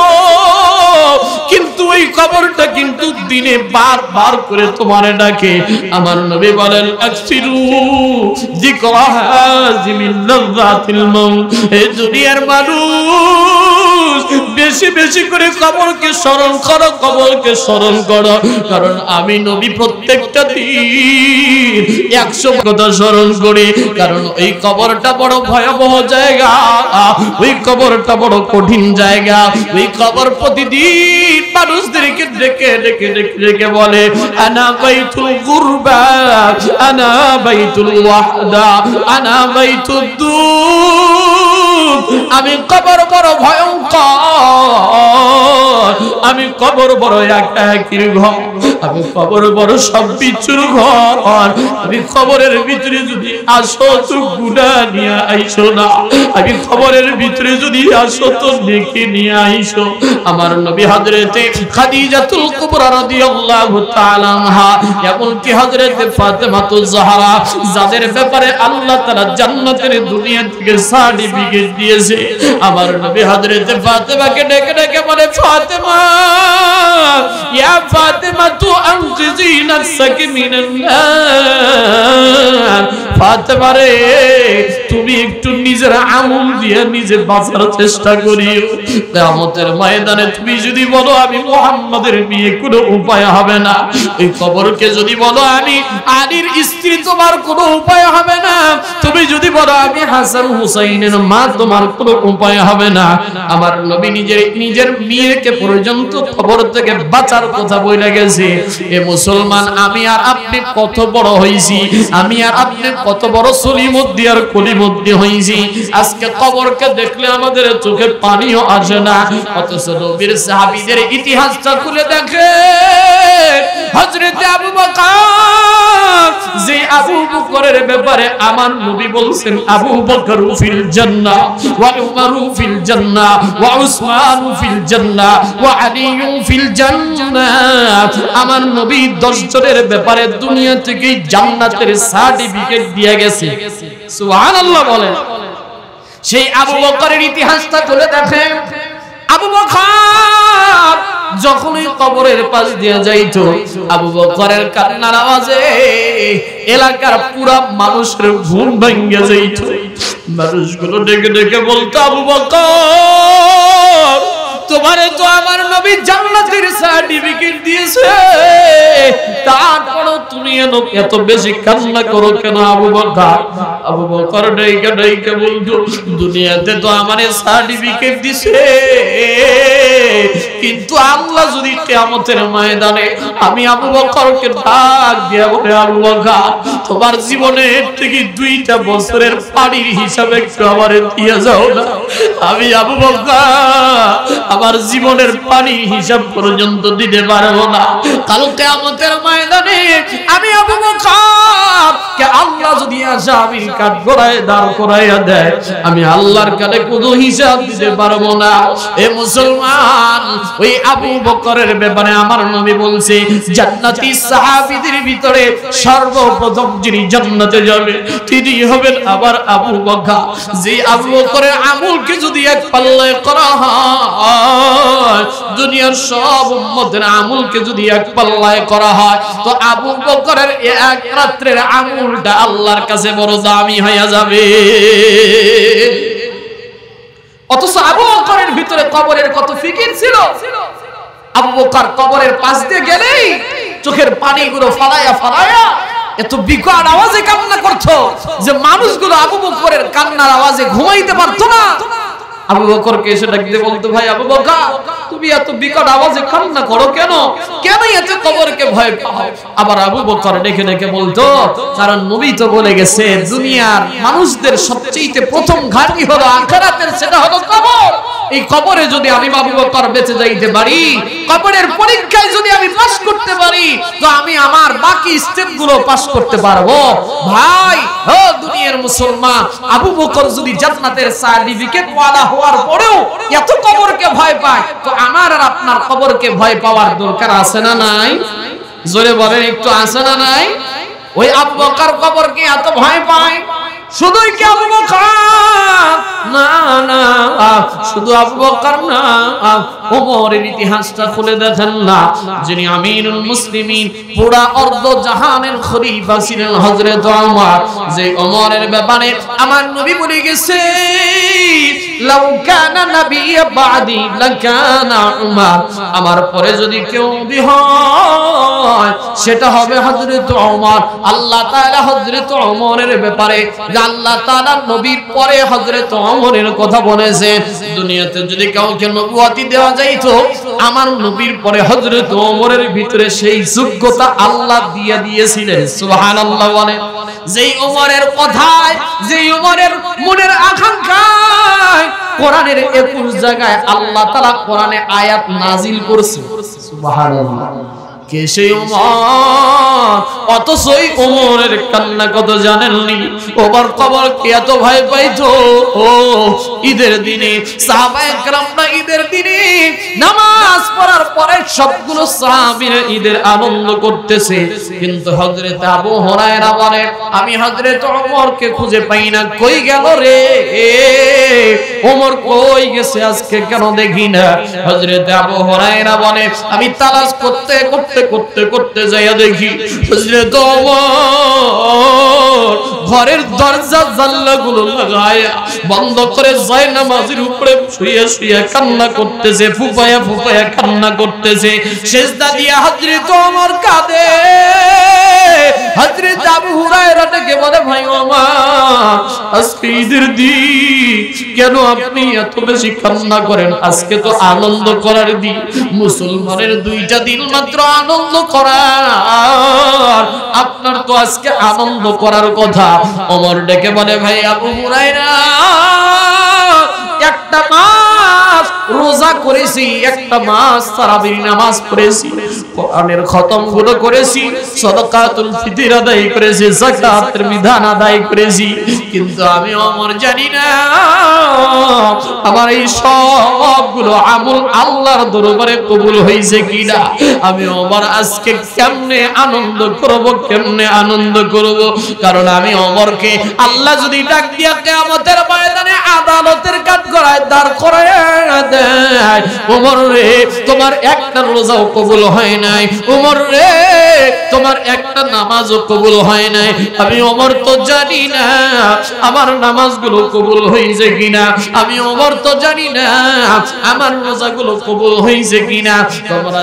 কিন্তু ওই কবরটা কিন্তু দিনে বারবার করে তোমারে ডাকে। আমার নবী বলেন, আকসিরু যিকরা হাযিমিল লাযাতিল মাউত। এই দুনিয়ার মানুষ বেশি বেশি করে কবরকে স্মরণ করো, কবরকে স্মরণ করো। কারণ আমি নবী প্রত্যেকটা দিন 100 কথা স্মরণ করি। কারণ ওই কবরটা বড় ভয়াবহ জায়গা, ওই কবরটা বড় কঠিন জায়গা। ওই কবর প্রতিদিন মানুষদেরকে ডেকে ডেকে ডেকে ডেকে বলে, আনা বাইতুল গুরবা, আনা বাইতুল ওয়াহদা, আনা বাইতুদ দুর। আমি কবর বড় ভয়ঙ্কর, আমি কবর বড় একাকির ঘর, আমি কবর বড় সব বিচ্ছুর ঘর। আমি কবরের ভিতরে যদি আসো তো গুনাহ নিয়ে আইসো না, আমি কবরের ভিতরে যদি আসো তো নেকি নিয়ে আইসো। আমার নবী হযরতে খাদিজাতুল কুবরা রাদিয়াল্লাহু তাআলা আনহা, এমনকি হযরতে ফাতেমাতুজ জাহরা, যাদের ব্যাপারে আল্লাহ তাআলা জান্নাতের দুনিয়া থেকে সার্টিফিকেট দিয়েছে, আমার নবী হযরতে ফাতেমাকে ডেকে ডেকে বলে, ফাতেমা, ইয়া ফাতেমা তু আনকিজি নাফসাকি মিনান নার। ফাতেমা রে, তুমি একটু নিজের আমল দিয়ে নিজে বাঁচার চেষ্টা করিও। কিয়ামতের ময়দানে তুমি যদি বলো আমি মুহাম্মাদের বিয়ে কোনো উপায় হবে না, এই কবরকে যদি বলো আমি আলীর স্ত্রী তোমার কোনো উপায় হবে না, তুমি যদি বলো আমি হাসান হুসাইনের মা তোমার কোনো উপায় হবে না। আমার নবী নিজের মেয়েকে পর্যন্ত কবর থেকে বাঁচার কথা বলে গেছে। এ মুসলমান, আমি আর আপনি কত বড় হইছি, আমি আর আপনি কত কত বড় সলিমদ্দি আর কলিমদ্দি হইছি, আজকে কবরকে দেখলে আমাদের চোখে পানিও আসে না। অথচ নবীর সাহাবীদের ইতিহাসটা খুলে দেখে, হযরত আবু বকর, যে আবু বকরের ব্যাপারে আমার নবী বলছেন আবু বকর ফিল জান্নাহ ওয়া উমর ফিল জান্নাহ ওয়া উসমান ফিল জান্নাহ ওয়া আলী ফিল জান্নাহ। আমার নবী 10 জনের ব্যাপারে দুনিয়া থেকে জান্নাতের সার্টিফিকেট দিয়ে গেছে। সুবহানাল্লাহ বলেন। সেই আবু বকরের ইতিহাসটা খুলে দেখেন, আবু বকর যখনই কবরের পাশ দিয়ে যাইত, আবু বকরের কান্নার আওয়াজে এলাকার পুরা মানুষের ঘুম ভেঙে যাইত। মানুষগুলো ডেকে ডেকে বলতো, আবু বকর, তোমারে তো আমার নবী জান্নাতের সার্টিফিকেট দিয়েছে, তারপরও তুমি এত বেশি কান্না করো কেন আবু বকর? আবু বকর ডেকে ডেকে বলতো, দুনিয়াতে তো আমারে সার্টিফিকেট দিছে, কিন্তু আল্লাহ যদি কিয়ামতের ময়দানে আমি আবু বকরকে ডাক দিয়া বলে, আবু বকর, তোমার জীবনের থেকে 2টা বছরের পানির হিসাবে একটু আমারে দিয়ে যাও না, আমি আবু বকর আমার জীবনের পানি হিসাব পর্যন্ত দিতে পারবো না। কাল কিয়ামতের ময়দানে আমি আবু বকর কে আল্লাহ যদি আসামির কাঠগড়ায় দাঁড় করাইয়া দেয়, আমি আল্লাহর কাছে কোনো হিসাব দিতে পারবো না। এ মুসলমান, ওই আবু বকরের ব্যাপারে আমার নবী বলছে, জান্নাতি সাহাবীদের ভিতরে সর্বপ্রথম যিনি জান্নাতে যাবে তিনি হবেন আবার আবু বকর। যে আবু বকরের আমলকে যদি এক পাল্লায় করা হয়, দুনিয়ার সব উম্মতের আমলকে যদি এক পাল্লায় করা হয়, তো আবু বকরের এক রাত্রের আমলটা আল্লাহর কাছে বড় দামি হয়ে যাবে। অথচ আবু বকরের ভিতরে কবরের কত ফিকির ছিল। আবু বকর কবরের পাশ দিয়ে গেলেই চোখের পানিগুলো ফালায়া ফালায়া এত বিকট আওয়াজে কান্না করতো যে মানুষগুলো আবু বকরের কান্নার আওয়াজে ঘুমাইতে পারতো না। আবু বকরকে এসে ডাকতে বলতো, ভাই আবু বকর, তুমি এত বিকট আওয়াজে কান্না করো কেন? কেন এত কবরকে ভয় পাও? আবার আবু বকর ডেকে ডেকে বলতো, কারণ নবী তো বলে গেছে, দুনিয়ার মানুষদের সবচেয়ে প্রথম ঘাঁটি হলো আখিরাতের, সেটা হলো কবর। এই কবরে যদি আমি আবু বকর বেঁচে যাইতে পারি, কবরের পরীক্ষায় যদি আমি পাস করতে পারি, তো আমি আমার বাকি স্টেপগুলো পাস করতে পারবো। ভাই ও দুনিয়ার মুসলমান, আবু বকর যদি জান্নাতের সার্টিফিকেট ওয়ালা হওয়ার পরেও এত কবরকে ভয় পায়, তো আমার আর আপনার কবরকে ভয় পাওয়ার দরকার আছে না নাই? জোরে বলেন, একটু আছে না নাই? ওই আবু বকর কবরকে এত ভয় পায়, শুধুই কি আবু বকর না, না শুধু আবু বকর না, ওমরের ইতিহাসটা খুলে দেখেন না। যিনি আমিরুল মুসলিমিন, পুরা অর্ধ জাহানের খলিফা ছিলেন হযরত ওমর, যে ওমরের ব্যাপারে আমার নবী বলে গেছে, লাউ কানা নাবিয়্যা বাদি লাকানা উমর, আমার পরে যদি কেউ নবী হয় সেটা হবে হযরত ওমর। আল্লাহ তাআলা হযরত ওমরের ব্যাপারে, আল্লাহ তাআলা নবীর পরে হযরত ওমরের কথা বলেছে। দুনিয়াতে যদি কাউকে নবুয়তি দেওয়া যাইতো, আমার নবীর পরে হযরত ওমরের ভিতরে সেই যোগ্যতা আল্লাহ দিয়ে দিয়েছিলেন। সুবহানাল্লাহ বলেন। যেই ওমরের কথায়, যেই ওমরের মনের আকাঙ্ক্ষায় কোরআনের 21 জায়গায় আল্লাহ তাআলা কোরআনে আয়াত নাজিল করেছে। সুবহানাল্লাহ। কে সেই ওমর? অথচই ওমরের কান্না কত জানেননি? ওমর কবরকে এত ভয় পাইতো। ও ঈদের দিনে সাহাবায়ে কেরামরা ঈদের দিনে নামাজ পড়ার পরে সবগুলো সাহাবীরা ঈদের আনন্দ করতেছে, কিন্তু হযরত আবু হুরায়রা বলে, আমি হযরত ওমরকে খুঁজে পাই না, কই গেল রে? ওমর কই গেছে, আজকে কেন দেখি না? হযরত আবু হুরায়রা বলে, আমি তালাশ করতে করতে করতে করতে যাইয়া দেখি হযরত ওমর ঘরের দরজা জানলাগুলো লাগায়া বন্ধ করে জায়নামাজের উপরে শুয়ে শুয়ে কান্না করতেছে, ফুপায়া ফুপায়া কান্না করতেছে। সিজদা দিয়া হযরত ওমর কাঁদে, হযরত আবু হুরায়রা ডেকে বলে ভাই ওমর আজকে ঈদের দিন কেন আপনি এত বেশি কান্না করেন? আজকে তো আনন্দ করার দিন, মুসলমানের দুইটা দিন মাত্র আনন্দ করার, আপনার তো আজকে আনন্দ করার কথা। ওমর ডেকে বলে ভাই আবু হুরায়রা একটা মাস রোজা করেছি, একটা মাস তারাবির নামাজ পড়েছি, কোরআনের খতম গুলো করেছি, সাদাকাতুল ফিতর আদায় করেছি, যাকাতের বিধান আদায় করেছি, কিন্তু আমি ওমর জানি না আমার এই সবগুলো আমল আল্লাহর দরবারে কবুল হয়েছে কিনা। আমি ওমর আজকে কেমনে আনন্দ করব, কেমনে আনন্দ করব? কারণ আমি ওমরকে আল্লাহ যদি ডাক দিয়া কিয়ামতের ময়দানে আদালতের কাঠগড়ায় দাঁড় করায় দেয়, ওমর রে তোমার একটা রোজাও কবুল হয় নাই, ওমর রে তোমার একটা নামাজও কবুল হয় নাই, আমি ওমর তো জানি না আমার নামাজগুলো কবুল হয়েছে কিনা, আমি ওমর তো জানি না আমার রোজাগুলো কবুল হয়েছে কিনা। তোমরা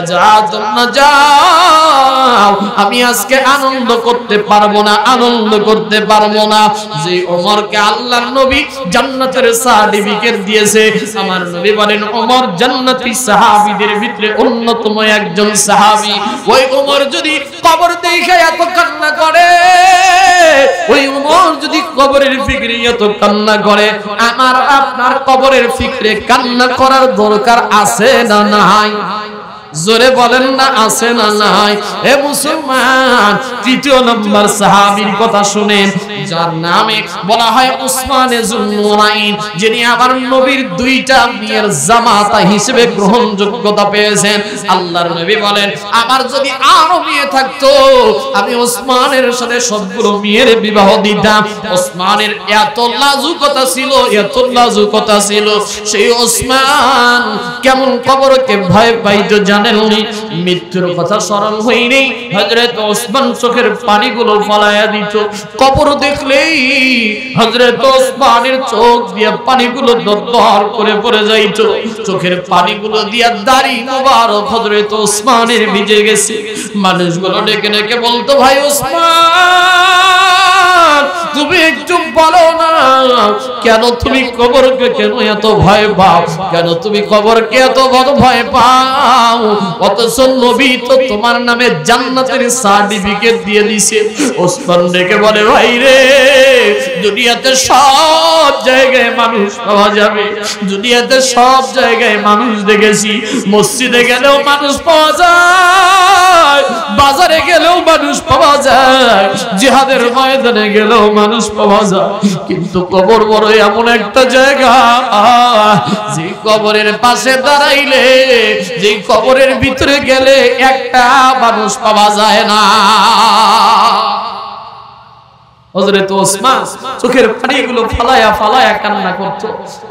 যাও, আমি আজকে আনন্দ করতে পারবো না, আনন্দ করতে পারবো না। যে ওমরকে আল্লাহর নবী জান্নাতের সার্টিফিকেট দিয়েছে, আমার নবী বলেন ওমর জান্নাতি সাহাবীদের ভিতরে অন্যতম একজন সাহাবী। ওই ওমর যদি কবর দেখে এত কান্না করে, ওই ওমর যদি কবরের ফিকরে এত কান্না করে, আমার আপনার কবরের ফিকরে কান্না করার দরকার আছে না নাই? জোরে বলেন না আছে না নাই? এ মুসলমান, তৃতীয় নম্বর সাহাবীর কথা শুনেন, যার নামে বলা হয় উসমানে যুন্নুরাইন, যিনি আমার নবীর দুইটা মেয়ের জামাতা হিসেবে গ্রহণযোগ্যতা পেয়েছেন। আল্লাহর নবী বলেন আমার যদি আরো মেয়ে থাকতো আমি ওসমানের সাথে সবগুলো মেয়ের বিবাহ দিতাম। ওসমানের এত লাজুকতা ছিল, এত লাজুকতা ছিল, সেই ওসমান কেমন কবরকে ভয় পাইতো জানেননি? মৃত্যুর কথা স্মরণ হয়নি, হযরত ওসমান চোখের পানিগুলো ফলায়া দিত। কবর দেখলেই হযরত ওসমানের চোখ দিয়ে পানিগুলো দরদর করে পড়ে যাইত, চোখের পানিগুলো দিয়া দাড়ি মোবারক হযরত ওসমানের ভিজে গেছে। মানুষগুলো ডেকে ডেকে বলতো ভাই ওসমান তুমি একটু বলো না কেন তুমি কবরকে কেন এত ভয় পাও, কেন তুমি কবরকে এত বড় ভয় পাও? অথচ নবী তো তোমার নামে জান্নাতের সার্টিফিকেট দিয়ে দিয়েছে। ওসমান ডেকে বলে ভাই রে দুনিয়াতে সব জায়গায় মানুষ পাওয়া যাবে, দুনিয়াতে সব জায়গায় মানুষ দেখেছি, মসজিদে গেলেও মানুষ পাওয়া যায়, বাজারে গেলেও মানুষ পাওয়া যায়, জিহাদের ময়দানে গেলেও মানুষ পাওয়া যায়, কিন্তু কবর বড় এমন একটা জায়গা যে কবরের পাশে দাঁড়াইলে, যে কবরের ভিতরে গেলে একটা মানুষ পাওয়া যায় না। হযরত ওসমান চোখের পানিগুলো ফালায়া ফালায়া কান্না করত,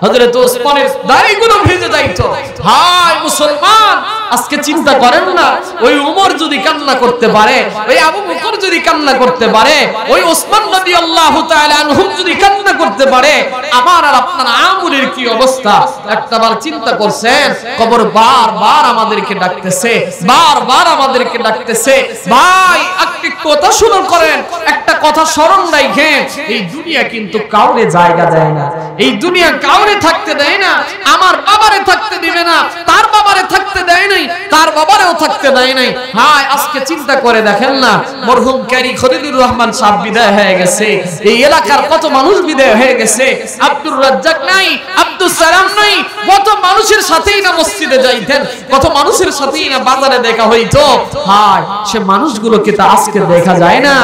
হযরত ওসমানের দাড়িগুলো ভিজে যাইত। হায় মুসলমান, আজকে চিন্তা করেন না, ওই ওমর যদি কান্না করতে পারে, ওই আবু বকর যদি কান্না করতে পারে, ওই ওসমান রাদিয়াল্লাহু তাআলা আনহু যদি কান্না করতে পারে, আমার আর আপনার আমলের কি অবস্থা? একটাবার চিন্তা করছেন? কবর বারবার আমাদেরকে ডাকতেছে, বারবার আমাদেরকে ডাকতেছে। ভাই একটি কথা শুনুন করেন, একটা কথা স্মরণ রাখেন, এই দুনিয়া কিন্তু কাউরে জায়গা দেয় না, এই দুনিয়া কাউরে থাকতে দেয় না। আমার বাবারে থাকতে দিবে না, তার বাবারে থাকতে দেয় নাই, তার বাবারেও থাকতে দেয় নাই। হায় আজকে চিন্তা করে দেখেন না, মরহুম কারি খলিলুর রহমান সাহেব বিদায় হয়ে গেছে, এই এলাকার কত মানুষ বিদায় হয়ে গেছে, আব্দুর রাজ্জাক নাই, আব্দুল সালাম নাই, কত মানুষের সাথেই না মসজিদে যাইতেন, কত মানুষের সাথেই না বাজারে দেখা হইতো। হায় সে মানুষগুলোকে তা আজকে দেখা যায় না।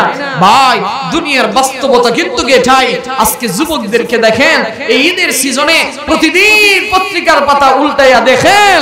ভাই দুনিয়ার বাস্তবতা কিন্তু এটাই। আজকে যুবকদেরকে দেখেন, এই ঈদের সিজনে প্রতিদিন পত্রিকার পাতা উল্টাইয়া দেখেন,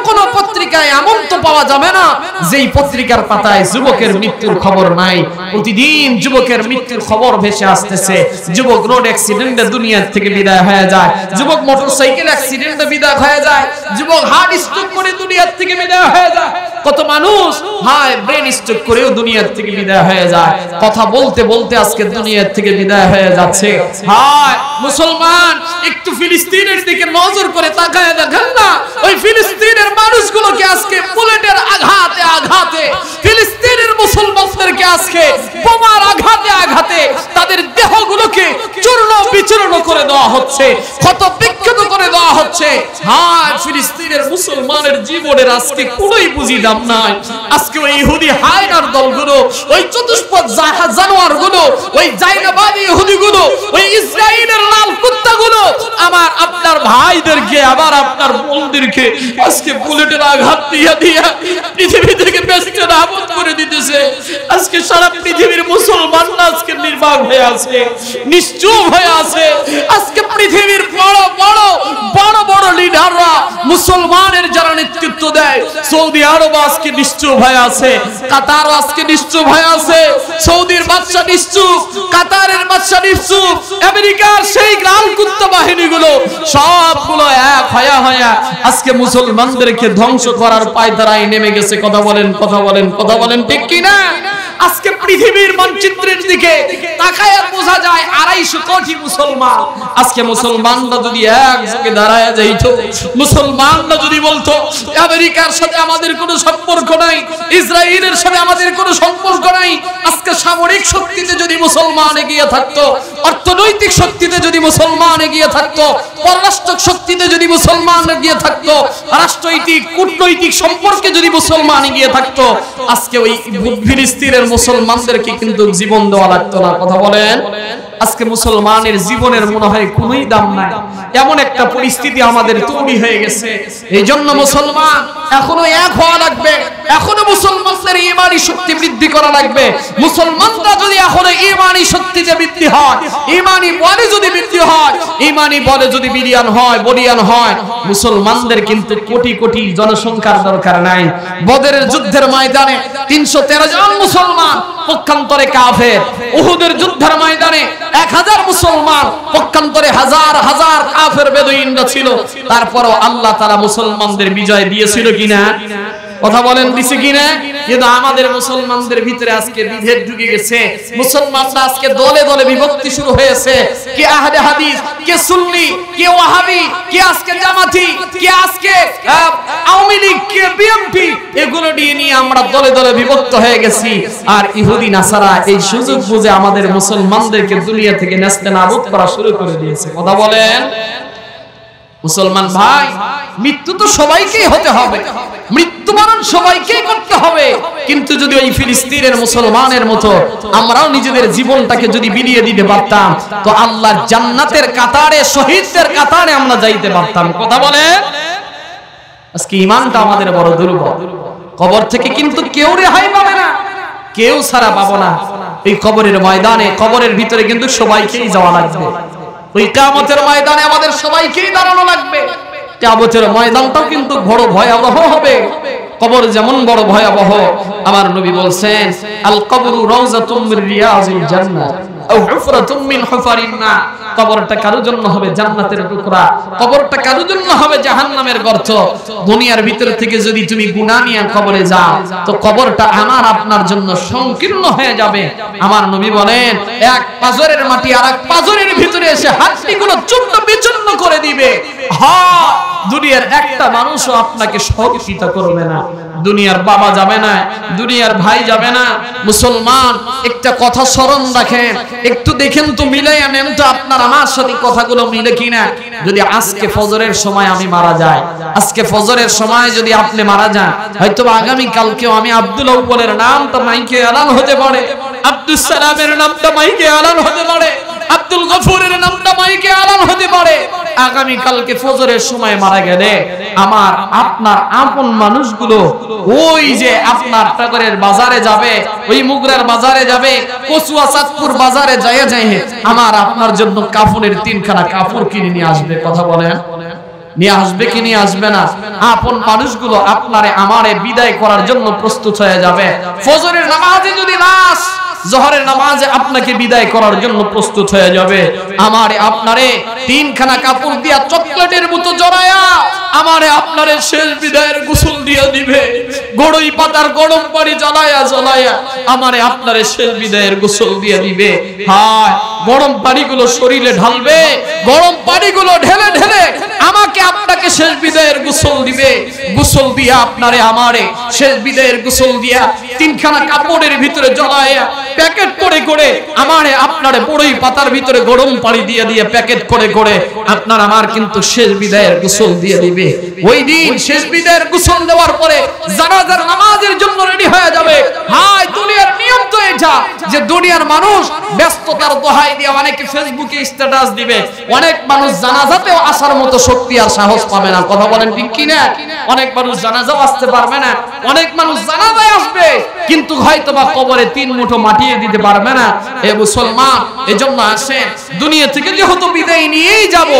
কোন পত্রিকায় এমন তো পাওয়া যাবে না যেই পত্রিকার পাতায় যুবকের মৃত্যুর খবর নাই। প্রতিদিন যুবকের মৃত্যুর খবর ভেসে আসতেছে। যুবক রোড অ্যাক্সিডেন্টে দুনিয়া থেকে বিদায় হয়ে যায়, যুবক মোটরসাইকেল অ্যাক্সিডেন্টে বিদায় হয়ে যায়, যুবক হার্ট স্ট্রোক করে দুনিয়া থেকে বিদায় হয়ে যায়, কত মানুষ হায় ব্রেন স্ট্রোক করেও দুনিয়া থেকে বিদায় হয়ে যায়। কথা বলতে বলতে আজকে দুনিয়া থেকে বিদায় হয়ে যাচ্ছে। হায় মুসলমান, একটু ফিলিস্তিনের দিকে নজর করে তাকায় দেখেন না, ওই ফিলিস্তিনের মানুষগুলোকে আজকে বুলেটের আঘাতে আঘাতে, ফিলিস্তিনের মুসলমানদেরকে আজকে বোমা করে দেওয়া হচ্ছে, ক্ষত বিক্ষত করে দেওয়া হচ্ছে। হ্যাঁ, ফিলিস্তিনের মুসলমানের জীবনের আজকে কোনোই বুঝি দাম নাই। আজকে ওই ইহুদি হায়নার দলগুলো, ওই চতুষ্পদ জানোয়ারগুলো, ওই জাইনাবাদী ইহুদিগুলো, ওই ইসরায়েলের লাল কুত্তাগুলো আমার আপনার ভাইদেরকে, আবার আপনার বোনদেরকে আজকে বুলেটের আঘাত দিয়া দিয়া পৃথিবী থেকে বেশিটা নাবুদ করে দিতেছে। আজকে সারা পৃথিবীর মুসলমানরা আজকে নির্বাক হয়ে আছে, নিশ্চুপ হয়ে আছে। আজকে পৃথিবীর বড় বড় বড় বড় লিডাররা, মুসলমানের যারা নেতৃত্ব দেয়, সৌদি আরব আজকে নিশ্চুপ হয়ে আছে, কাতার আজকে নিশ্চুপ হয়ে আছে, সৌদির বাদশা নিশ্চুপ, কাতারের বাদশা নিশ্চুপ, আমেরিকার সেই লাল কুত্তা বাহিনীগুলো সবগুলো এক হয়া হয়া আজকে মুসলমানদেরকে ধ্বংস করার পায়তারায় নেমে গেছে। কথা বলেন, কথা বলেন, কথা বলেন, ঠিক কি না? আজকে পৃথিবীর মানচিত্রের দিকে তাকায় বোঝা যায় 250 কোটি মুসলমান। আজকে মুসলমানরা যদি একযোগে দাঁড়ায় যাইতো, মুসলমানরা যদি বলতো আমেরিকার সাথে আমাদের কোনো সম্পর্ক নাই, ইসরায়েলের সাথে আমাদের কোনো সম্পর্ক নাই, আজকে সামরিক শক্তিতে যদি মুসলমান এগিয়ে থাকতো, অর্থনৈতিক শক্তিতে যদি মুসলমান এগিয়ে থাকতো, পররাষ্ট্র শক্তিতে যদি মুসলমান এগিয়ে থাকতো, রাষ্ট্রনৈতিক কূটনৈতিক সম্পর্কে যদি মুসলমান এগিয়ে থাকতো, আজকে ওই ফিলিস্তিনের মুসলমানদেরকে কিন্তু জীবন দেওয়া লাগতো না। কথা বলেন। আজকে মুসলমানের জীবনের মনে হয় কোনোই দাম নাই, এমন একটা পরিস্থিতি আমাদের তৈরি হয়ে গেছে। এই জন্য মুসলমান এখনো এক হওয়া লাগবে, এখনো মুসলমানদের ঈমানি শক্তি বৃদ্ধি করা লাগবে। মুসলমানরা যদি এখনো ঈমানি শক্তিতে বৃদ্ধি হয়, ঈমানি বলে যদি বৃদ্ধি হয়, ঈমানি বলে যদি বলিয়ান হয়, মুসলমানদের কিন্তু কোটি কোটি জনসংখ্যার দরকার নাই। বদরের যুদ্ধের ময়দানে 313 জন মুসলমান, পক্ষান্তরে কাফের। উহুদের যুদ্ধের ময়দানে 1000 মুসলমান, পক্ষান্তরে হাজার হাজার কাফের বেদুইনরা ছিল। তারপরও আল্লাহ তাআলা মুসলমানদের বিজয় দিয়েছিল কিনা? কথা বলেন, দিছে কিনা? কিন্তু আমাদের মুসলমানদের ভিতরে আজকে বিভেদ ঢুকে গেছে। মুসলমানরা আজকে দলে দলে বিভক্তি শুরু হয়েছে। কে আহলে হাদিস, কে সুন্নি, কে ওয়াহাবি, কে আজকে জামাতি, কে আজকে আওয়ামী লীগ, কে বিএনপি, এগুলো নিয়ে আমরা দলে দলে বিভক্ত হয়ে গেছি। আর ইহুদি নাসারা এই সুযোগ বুঝে আমাদের মুসলমানদেরকে দুনিয়া থেকে নেস্তেনাবুদ করা শুরু করে দিয়েছে। কথা বলেন। মুসলমান ভাই, মৃত্যু তো সবাইকেই হতে হবে, মৃত্যুবরণ সবাইকেই করতে হবে। কিন্তু যদি ওই ফিলিস্তিনের মুসলমানের মতো আমরাও নিজেদের জীবনটাকে যদি বিলিয়ে দিতে পারতাম, তো আল্লাহর জান্নাতের কাতারে, শহীদদের কাতারে আমরা যাইতে পারতাম। কথা বলে। আজকে ঈমানটা আমাদের বড় দুর্বল। কবর থেকে কিন্তু কেউ রেহাই পাবে না, কেউ ছাড়া পাবো না। এই কবরের ময়দানে, কবরের ভিতরে কিন্তু সবাইকেই যাওয়া লাগবে। ওই কিয়ামতের ময়দানে আমাদের সবাইকেই দাঁড়ানো লাগবে। কিয়ামতের ময়দানটাও কিন্তু বড় ভয়াবহ হবে। কবর যেমন বড় ভয়াবহ, আমার নবী বলছেন, আল কবরু রাউযাতুম মির রিয়াজিল জান্নাহ আও হুফরাতুম মিন হুফারিন নার। কবরটা কারোর জন্য হবে জান্নাতের টুকরা, কবরটা কারোর জন্য হবে জাহান্নামের গর্ত। দুনিয়ার ভিতর থেকে যদি তুমি গুনাহ নিয়ে কবরে যাও, তো কবরটা আমার আপনার জন্য সংকীর্ণ হয়ে যাবে। আমার নবী বলেন, এক পাজরের মাটি আরেক পাজরের ভিতরে এসে হাড্ডিগুলো চূর্ণ বিচূর্ণ করে দিবে। হ্যাঁ, দুনিয়ার একটা মানুষও আপনাকে সহযোগিতা করবে না। দুনিয়ার বাবা যাবে না, দুনিয়ার ভাই যাবে না। মুসলমান, একটা কথা স্মরণ রাখেন, একটু দেখেন তো, মিলাইয়া নেন তো আপনার আমার সাথে কথাগুলো মিলে কিনা। যদি আজকে ফজরের সময় আমি মারা যাই, আজকে ফজরের সময় যদি আপনি মারা যান, হয়তো আগামী কালকেও আমি আব্দুল আউয়ালের নামটা মাইকে এলান হতে পারে, আব্দুল সালামের নামটা মাইকে এলান হতে পারে, আব্দুল গফুরের নামটা মাইকে এলান হতে পারে। আগামী কালকে ফজরের সময় মারা গেলে আমার আপনার আপন মানুষগুলো ওই যে আপনার টাকারের বাজারে যাবে, ওই মুগরার বাজারে যাবে, কচুয়া চাঁদপুর বাজারে যায় আমার আপনার জন্য কাফনের 3খানা কাপড় কিনে নিয়ে আসবে। কথা বলেন, নিয়ে আসবে কি নিয়ে আসবে না? আপন মানুষগুলো আপনারে আমারে বিদায় করার জন্য প্রস্তুত হয়ে যাবে। ফজরের নামাজে যদি লাশ জোহরের নামাজে আপনাকে বিদায় করার জন্য প্রস্তুত হয়ে যাবে। আমারে আপনারে তিনখানা কাপড় দিয়া চকলেটের মতো জড়ায়া আমারে আপনারে শেষ বিদায়ের গোসল দিয়ে দিবে। গড়ই পাতার গরম পানি জ্বালায়া আমারে আপনারে শেষ বিদায়ের গোসল দিয়ে দিবে। হায়, গরম পানিগুলো শরীরে ঢালবে, গরম পানিগুলো ঢেলে ঢেলে আমাকে আপনাকে শেষ বিদায়ের গোসল দিবে। গোসল দিয়া আপনারে আমারে শেষ বিদায়ের গোসল দিয়া তিনখানা কাপড়ের ভিতরে জ্বালায়া প্যাকেট করে করে আমারে আপনারে বড়ই পাতার ভিতরে গরম পানি দিয়ে দিয়ে প্যাকেট করে করে আপনার আমার কিন্তু শেষ বিদায়ের গোসল দিয়ে দিবে। ওই দিন শেষ বিদায়ের গোসল দেওয়ার পরে জানাজার নামাজের জন্য রেডি হয়ে যাবে। হায়, দুনিয়ার নিয়ম তো এটা যে দুনিয়ার মানুষ ব্যস্ততার দোহাই দিয়ে অনেকে ফেসবুকে স্ট্যাটাস দিবে, অনেক মানুষ জানাজাতেও আসার মতো শক্তি আর সাহস পাবে না। কথা বলেন ঠিক কি না? অনেক মানুষ জানাজাও আসতে পারবে না, অনেক মানুষ জানাজায় আসবে কিন্তু হয়তোবা কবরে 3 মুঠো মাটিয়ে দিতে পারবে না। এ মুসলমান, এজন্য আসেন, দুনিয়া থেকে যেহেতু বিদায় নিয়েই যাব,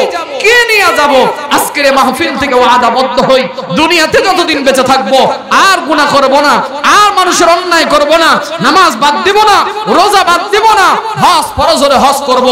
কে নিয়ে যাব? আজকের এই মাহফিল থেকে ওয়াদাবদ্ধ হই, দুনিয়াতে যতদিন বেঁচে থাকবো আর গুনাহ করব না, আর মানুষের অন্যায় করব না, নামাজ বাদ দিব না, রোজা বাদ দিব না, হজ ফরজ হলে হজ করব।